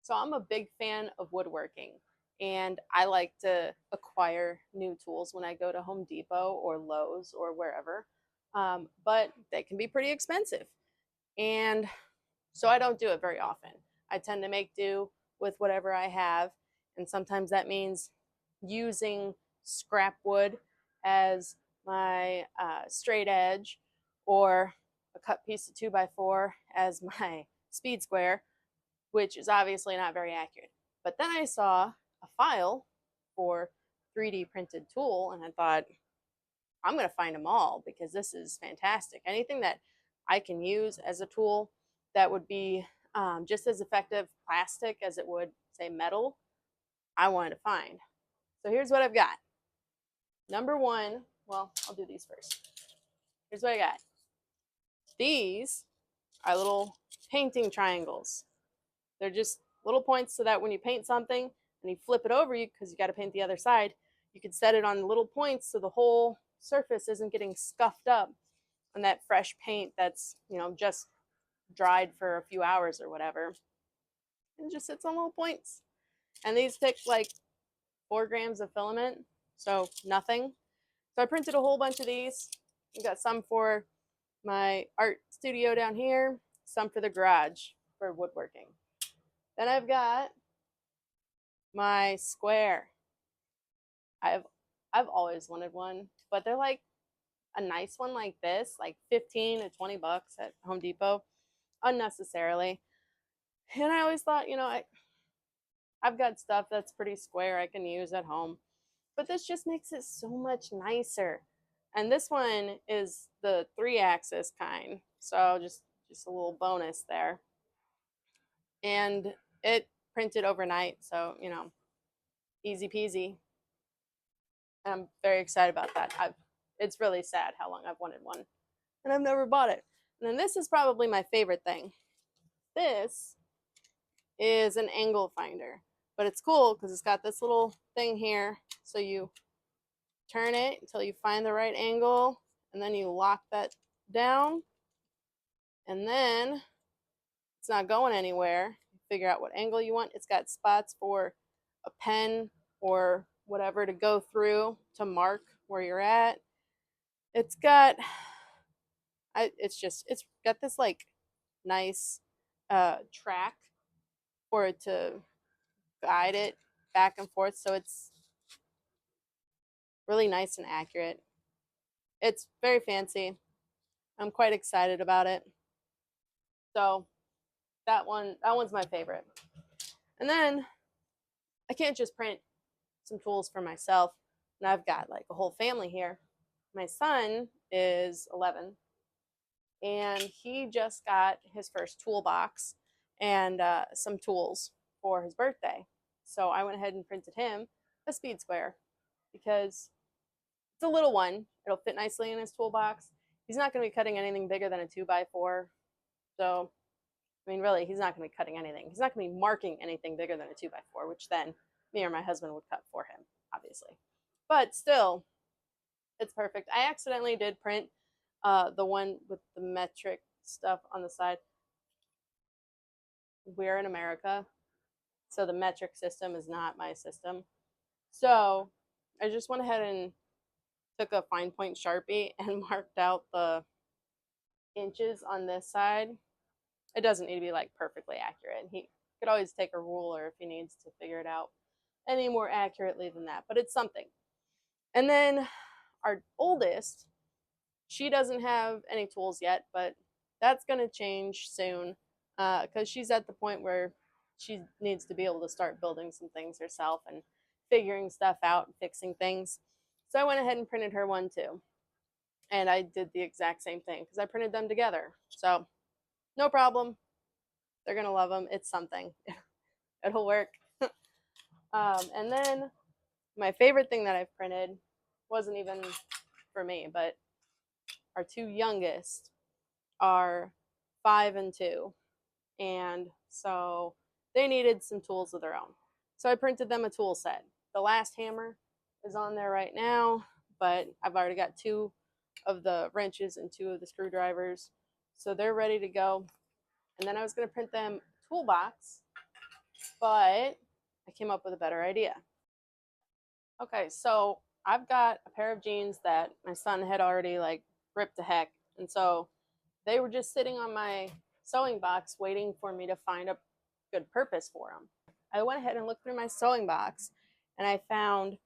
So I'm a big fan of woodworking, and I like to acquire new tools when I go to Home Depot or Lowe's or wherever. But they can be pretty expensive. And so I don't do it very often. I tend to make do with whatever I have. And sometimes that means using scrap wood as my straight edge, or a cut piece of 2x4 as my speed square, which is obviously not very accurate. But then I saw a file for 3D printed tool, and I thought, I'm going to find them all because this is fantastic. Anything that I can use as a tool that would be just as effective plastic as it would, say, metal, I wanted to find. So here's what I've got. Number one, well, I'll do these first. Here's what I got. These are little painting triangles. They're just little points so that when you paint something and you flip it over, because you got to paint the other side, you can set it on little points so the whole surface isn't getting scuffed up on that fresh paint that's, just dried for a few hours or whatever. It just sits on little points. And these take like 4 grams of filament, so nothing. So I printed a whole bunch of these. I got some for my art studio down here, some for the garage for woodworking. Then I've got my square. I've I've always wanted one, but they're like a nice one like this, like 15 to 20 bucks at Home Depot, unnecessarily. And I always thought, I've got stuff that's pretty square I can use at home, but this just makes it so much nicer. And this one is the 3-axis kind, so just a little bonus there. And it printed overnight, so easy peasy. I'm very excited about that. It's really sad how long I've wanted one, and I've never bought it. And then this is probably my favorite thing. This is an angle finder, but it's cool because it's got this little thing here. So you turn it until you find the right angle, and then you lock that down, and then it's not going anywhere. You figure out what angle you want. It's got spots for a pen or whatever to go through to mark where you're at. It's got it's got this like nice track for it to guide it back and forth, so it's really nice and accurate. It's very fancy. I'm quite excited about it. So that one's my favorite. And then I can't just print some tools for myself, and I've got like a whole family here. My son is 11, and he just got his first toolbox and some tools for his birthday. So I went ahead and printed him a speed square because it's a little one. It'll fit nicely in his toolbox. He's not going to be cutting anything bigger than a 2x4. So, I mean, really, he's not going to be cutting anything. He's not going to be marking anything bigger than a 2x4, which then me or my husband would cut for him, obviously. But still, it's perfect. I accidentally did print the one with the metric stuff on the side. We're in America, so the metric system is not my system. So I just went ahead and took a fine point Sharpie and marked out the inches on this side. It doesn't need to be like perfectly accurate. He could always take a ruler if he needs to figure it out any more accurately than that, but it's something. And then our oldest, she doesn't have any tools yet, but that's going to change soon because she's at the point where she needs to be able to start building some things herself and figuring stuff out and fixing things. So I went ahead and printed her one too. And I did the exact same thing because I printed them together. So no problem. They're going to love them. It's something. It'll work. And then my favorite thing that I've printed wasn't even for me, but our two youngest are 5 and 2. And so they needed some tools of their own. So I printed them a tool set. The last hammer is on there right now, but I've already got 2 of the wrenches and 2 of the screwdrivers. So they're ready to go. And then I was going to print them a toolbox, but I came up with a better idea. Okay, so I've got a pair of jeans that my son had already like ripped to heck. And so they were just sitting on my sewing box waiting for me to find a good purpose for them. I went ahead and looked through my sewing box and I found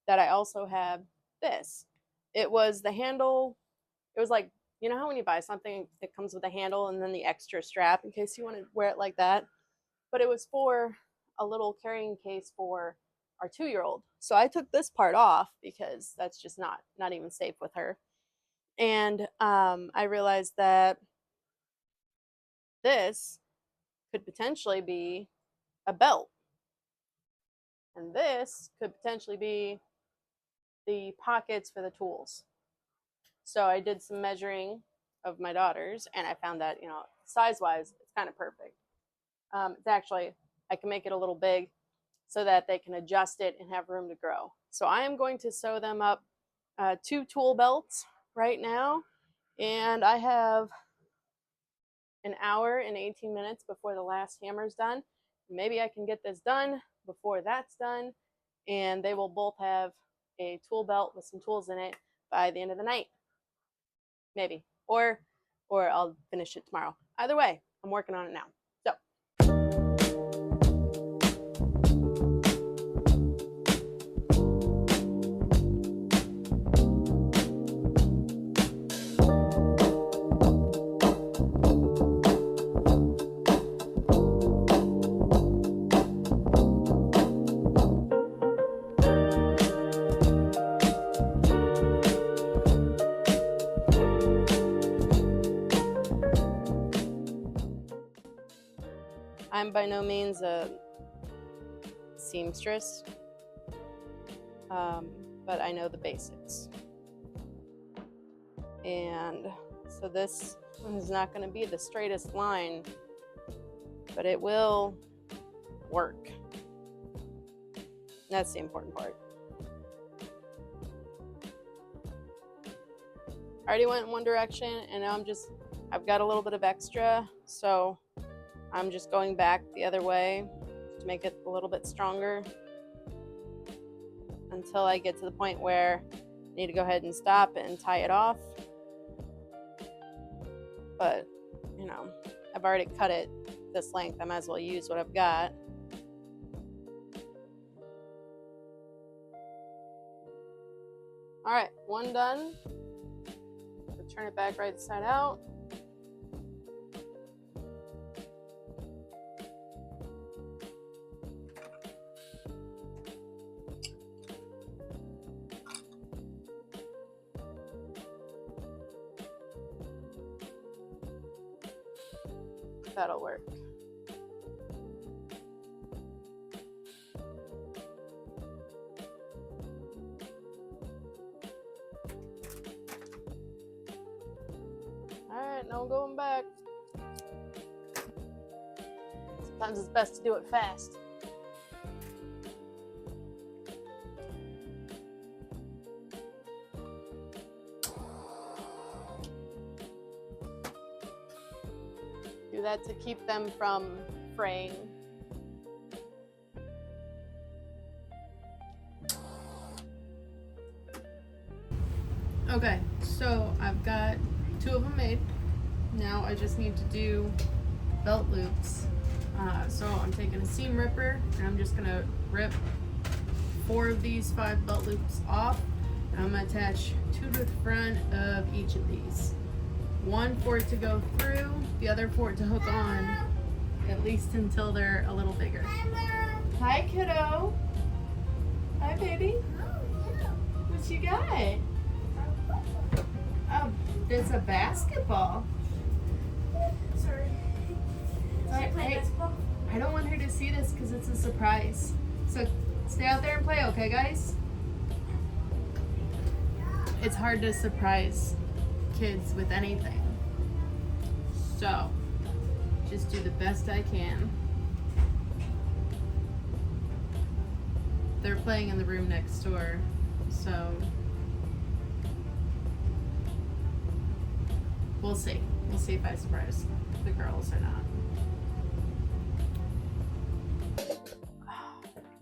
that I also have this. It was the handle, it was like, you know how when you buy something, it comes with a handle and then the extra strap in case you want to wear it like that? But it was for a little carrying case for our 2-year-old. So I took this part off because that's just not even safe with her. And I realized that this could potentially be a belt, and this could potentially be the pockets for the tools. So I did some measuring of my daughters, and I found that, size-wise, it's kind of perfect. It's actually, I can make it a little big so that they can adjust it and have room to grow. So I am going to sew them up 2 tool belts right now, and I have an hour and 18 minutes before the last hammer's done. Maybe I can get this done before that's done, and they will both have a tool belt with some tools in it by the end of the night. Maybe. Or I'll finish it tomorrow. Either way, I'm working on it now. So I'm by no means a seamstress, but I know the basics. And so this one is not going to be the straightest line, but it will work. That's the important part. I already went in one direction, and now I've got a little bit of extra, so I'm just going back the other way to make it a little bit stronger until I get to the point where I need to go ahead and stop and tie it off. But, I've already cut it this length. I might as well use what I've got. All right, one done. Turn it back right side out. That'll work. All right, no going back. Sometimes it's best to do it fast. Do that to keep them from fraying. Okay, so I've got 2 of them made. Now I just need to do belt loops. So I'm taking a seam ripper and I'm just gonna rip 4 of these 5 belt loops off. And I'm gonna attach 2 to the front of each of these. 1 for it to go through, the other for it to hook on, at least until they're a little bigger. Hi, kiddo. Hi, baby. What you got? Oh, there's a basketball. Sorry. Hey, I don't want her to see this because it's a surprise. So stay out there and play, okay, guys? It's hard to surprise kids with anything. So just do the best I can. They're playing in the room next door, so we'll see. We'll see if I surprise the girls or not.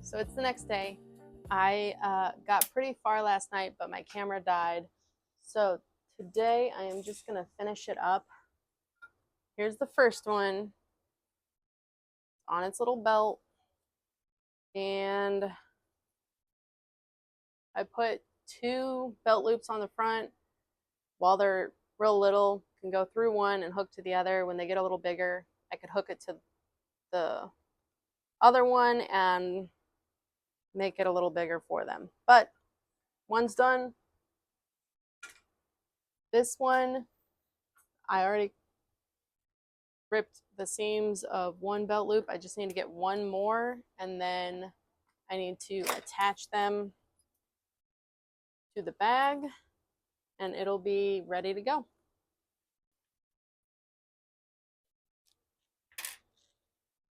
So it's the next day. I got pretty far last night, but my camera died. So today I am just gonna finish it up. Here's the first one on its little belt, and I put 2 belt loops on the front. While they're real little, can go through one and hook to the other. When they get a little bigger, I could hook it to the other one and make it a little bigger for them. But one's done. This one, I already ripped the seams of 1 belt loop. I just need to get one more, and then I need to attach them to the bag, and it'll be ready to go.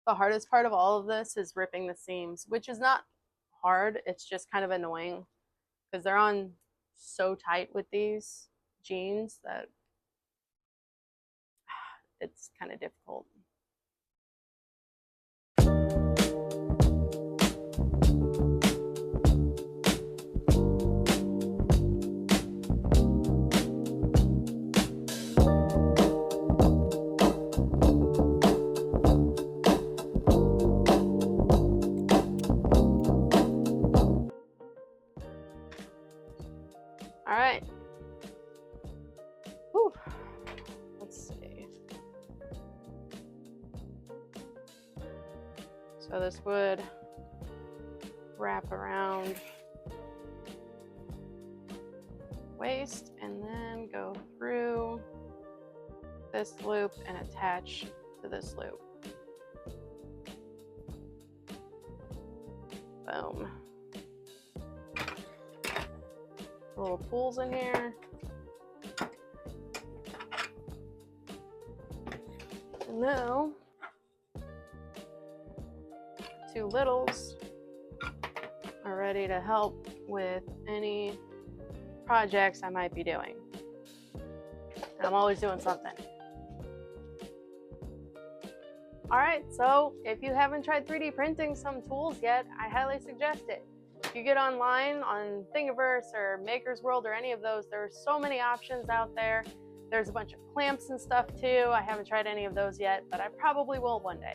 The hardest part of all of this is ripping the seams, which is not hard. It's just kind of annoying because they're on so tight with these jeans that it's kind of difficult. All right. Whew. Let's see. So this would wrap around waist and then go through this loop and attach to this loop. Boom. Little pools in here. And now, 2 littles are ready to help with any projects I might be doing. And I'm always doing something. All right, so if you haven't tried 3D printing some tools yet, I highly suggest it. If you get online on Thingiverse or Maker's World or any of those, there are so many options out there. There's a bunch of clamps and stuff too. I haven't tried any of those yet, but I probably will one day.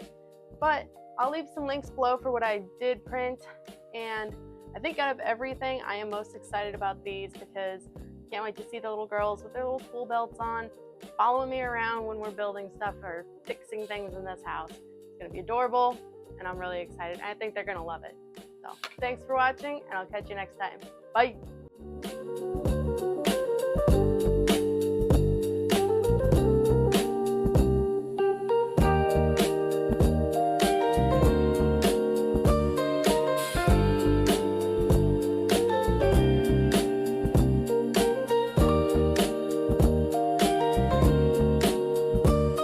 But I'll leave some links below for what I did print. And I think out of everything, I am most excited about these because I can't wait to see the little girls with their little tool belts on, following me around when we're building stuff or fixing things in this house. It's gonna be adorable, and I'm really excited. I think they're gonna love it. So thanks for watching, and I'll catch you next time. Bye.